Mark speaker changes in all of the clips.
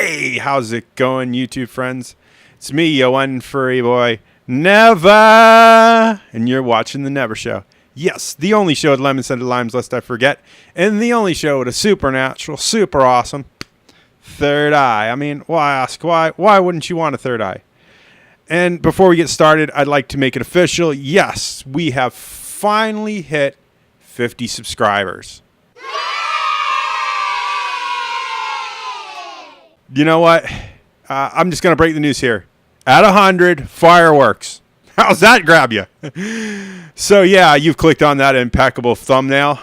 Speaker 1: Hey, how's it going, YouTube friends? It's me, your one furry boy, Never, and you're watching The Never Show. Yes, the only show with lemon-scented limes lest I forget, and the only show with a supernatural, super awesome third eye. I mean, why ask? Why wouldn't you want a third eye? And before we get started, I'd like to make it official. Yes, we have finally hit 50 subscribers. You know what? I'm just going to break the news here. At 100, fireworks. How's that grab you? So, yeah, you've clicked on that impeccable thumbnail.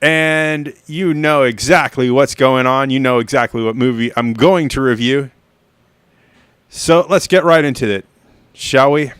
Speaker 1: And you know exactly what's going on. You know exactly what movie I'm going to review. So, let's get right into it, shall we?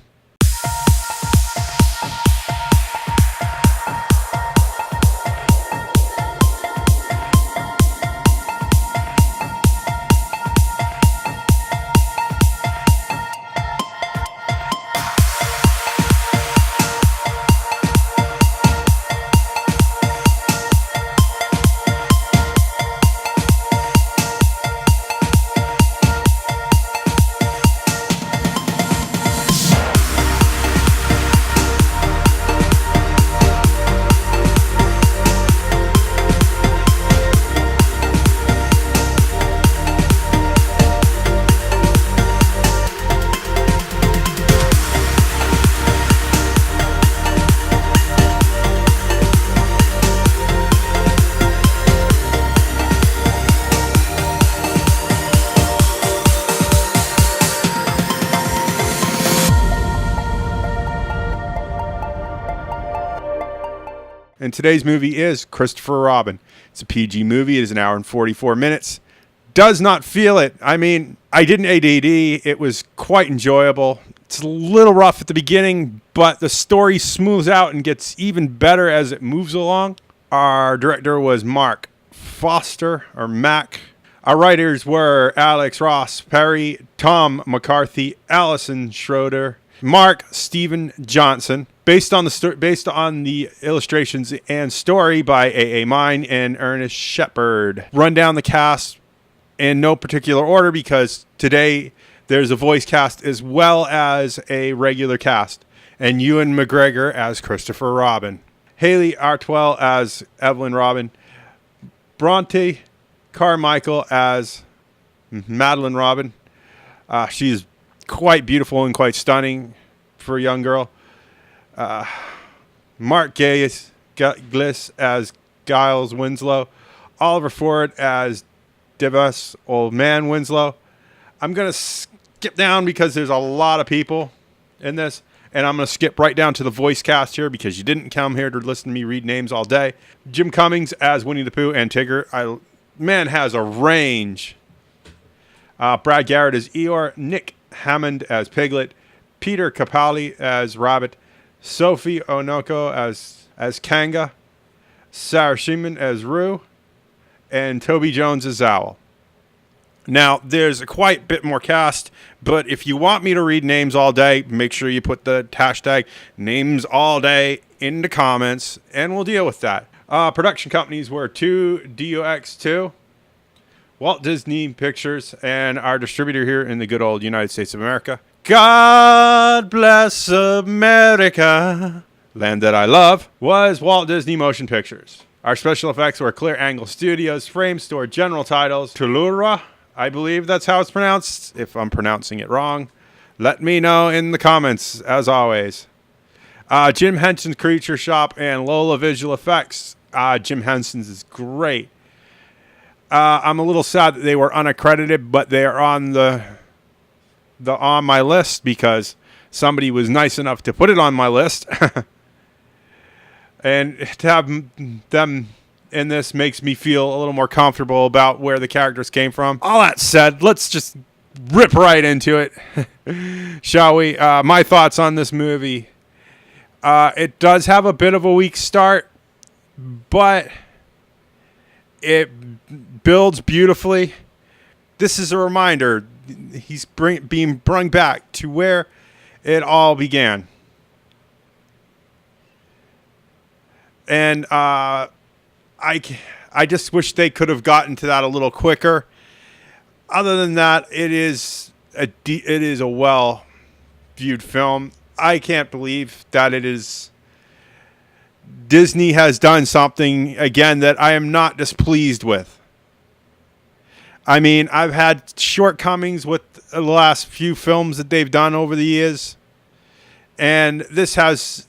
Speaker 1: And today's movie is Christopher Robin. It's a PG movie. It is an hour and 44 minutes. Does not feel it. I mean, I didn't ADD. It was quite enjoyable. It's a little rough at the beginning, but the story smooths out and gets even better as it moves along. Our director was Marc Forster, or Mac. Our writers were Alex Ross Perry, Tom McCarthy, Allison Schroeder, Mark Steven Johnson. Based on the illustrations and story by A.A. Milne and Ernest Shepard. Run down the cast in no particular order because today there's a voice cast as well as a regular cast. And Ewan McGregor as Christopher Robin. Haley Artwell as Evelyn Robin. Bronte Carmichael as Madeline Robin. She's quite beautiful and quite stunning for a young girl. Mark Gliss as Giles Winslow, Oliver Ford as Devas Old Man Winslow. I'm going to skip down because there's a lot of people in this, and I'm going to skip right down to the voice cast here because you didn't come here to listen to me read names all day. Jim Cummings as Winnie the Pooh and Tigger. Man has a range. Brad Garrett as Eeyore, Nick Hammond as Piglet, Peter Capaldi as Rabbit, Sophie Onoko as Kanga, Sarah Sheeman as Roo, and Toby Jones as Owl. Now, there's a quite bit more cast, but if you want me to read names all day, make sure you put the hashtag names all day in the comments, and we'll deal with that. Production companies were 2DOX2, Walt Disney Pictures, and our distributor here in the good old United States of America. God bless America, land that I love, was Walt Disney Motion Pictures. Our special effects were Clear Angle Studios, Frame Store, General Titles, Tulura, I believe that's how it's pronounced. If I'm pronouncing it wrong, let me know in the comments, as always. Jim Henson's Creature Shop and Lola Visual Effects. Jim Henson's is great. I'm a little sad that they were unaccredited, but they are on on my list because somebody was nice enough to put it on my list. And to have them in this makes me feel a little more comfortable about where the characters came from. All that said, let's just rip right into it, shall we? My thoughts on this movie. It does have a bit of a weak start, but it builds beautifully. This is a reminder. He's being brought back to where it all began. And I just wish they could have gotten to that a little quicker. Other than that, it is a well viewed film. I can't believe that it is. Disney has done something again that I am not displeased with. I mean, I've had shortcomings with the last few films that they've done over the years, and this has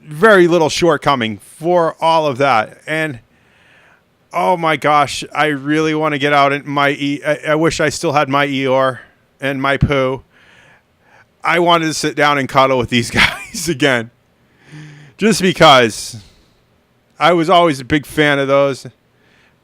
Speaker 1: very little shortcoming for all of that. And oh my gosh, I really want to get out in my I wish I still had my Eeyore and my Pooh. I wanted to sit down and cuddle with these guys again. Just because I was always a big fan of those.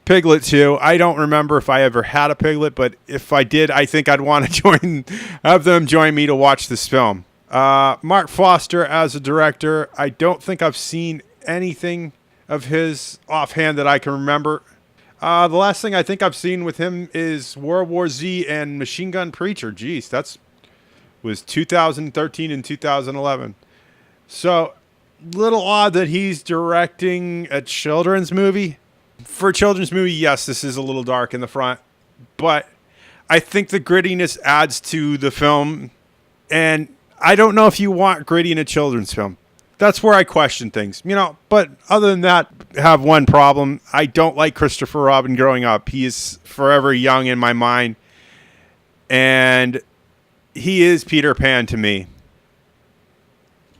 Speaker 1: Piglet too. I don't remember if I ever had a Piglet, but if I did, I think I'd want to have them join me to watch this film. Marc Forster as a director, I don't think I've seen anything of his offhand that I can remember. The last thing I think I've seen with him is World War Z and Machine Gun Preacher. Jeez, was 2013 and 2011. So, little odd that he's directing a children's movie. For a children's movie, yes, this is a little dark in the front, but I think the grittiness adds to the film, and I don't know if you want gritty in a children's film. That's where I question things, but other than that, I have one problem. I don't like Christopher Robin growing up. He is forever young in my mind, and he is Peter Pan to me.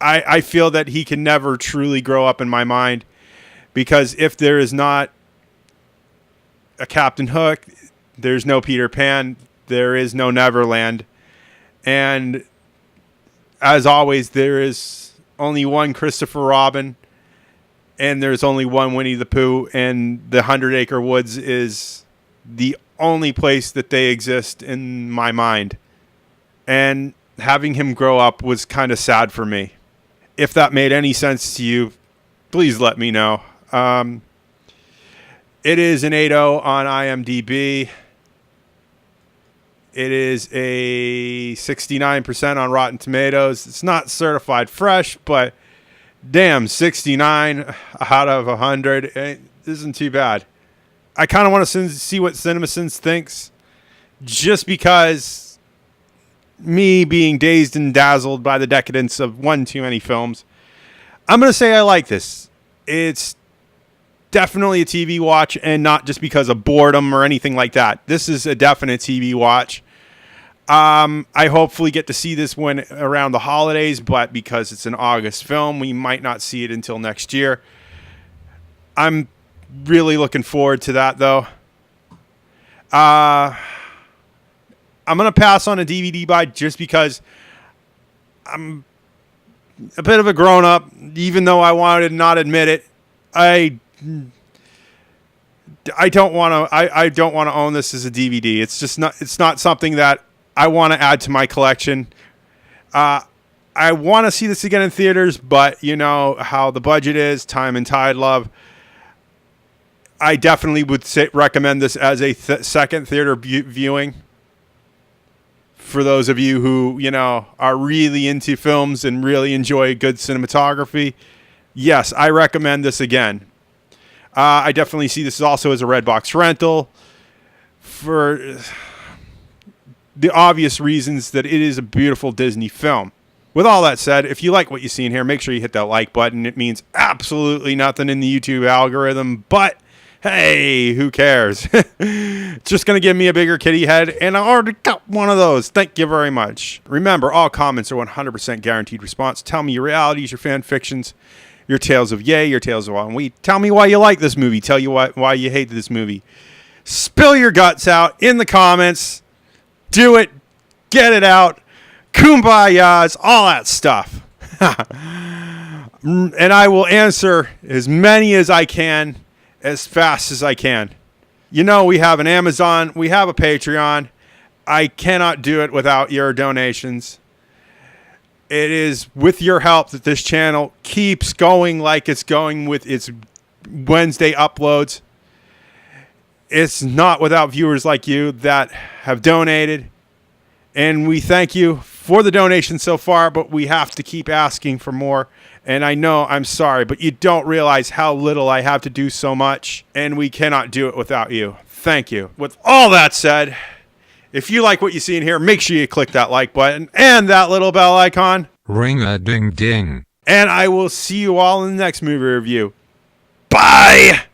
Speaker 1: I feel that he can never truly grow up in my mind, because if there is not a Captain Hook, there's no Peter Pan, there is no Neverland, and as always, there is only one Christopher Robin, and there's only one Winnie the Pooh, and the 100 Acre Woods is the only place that they exist in my mind. And having him grow up was kind of sad for me. If that made any sense to you, please let me know. It is an 8.0 on IMDb. It is a 69% on Rotten Tomatoes. It's not certified fresh, but damn, 69 out of 100 it isn't too bad. I kind of want to see what CinemaSins thinks, just because me being dazed and dazzled by the decadence of one too many films, I'm going to say I like this. It's definitely a TV watch, and not just because of boredom or anything like that. This is a definite TV watch. I hopefully get to see this one around the holidays, but because it's an August film, we might not see it until next year. I'm really looking forward to that, though. I'm going to pass on a DVD buy just because I'm a bit of a grown-up, even though I wanted to not admit it. I don't want to own this as a DVD. It's not something that I want to add to my collection. I want to see this again in theaters, but you know how the budget is, time and tide love. I definitely would recommend this as a second theater viewing. For those of you who, are really into films and really enjoy good cinematography, yes, I recommend this again. I definitely see this also as a Redbox rental for the obvious reasons that it is a beautiful Disney film. With all that said, if you like what you see in here, make sure you hit that like button. It means absolutely nothing in the YouTube algorithm, but hey, who cares? It's just going to give me a bigger kitty head, and I already got one of those. Thank you very much. Remember, all comments are 100% guaranteed response. Tell me your realities, your fan fictions, your tales of yay, your tales of ennui. Tell me why you like this movie. Tell you why you hate this movie. Spill your guts out in the comments. Do it. Get it out. Kumbayas, all that stuff. And I will answer as many as I can, as fast as I can. We have an Amazon. We have a Patreon. I cannot do it without your donations. It is with your help that this channel keeps going like it's going with its Wednesday uploads. It's not without viewers like you that have donated. And we thank you for the donation so far, but we have to keep asking for more. And I know I'm sorry, but you don't realize how little I have to do so much, and we cannot do it without you. Thank you. With all that said, If you like what you see in here, make sure you click that like button and that little bell icon.
Speaker 2: Ring-a-ding-ding.
Speaker 1: And I will see you all in the next movie review. Bye!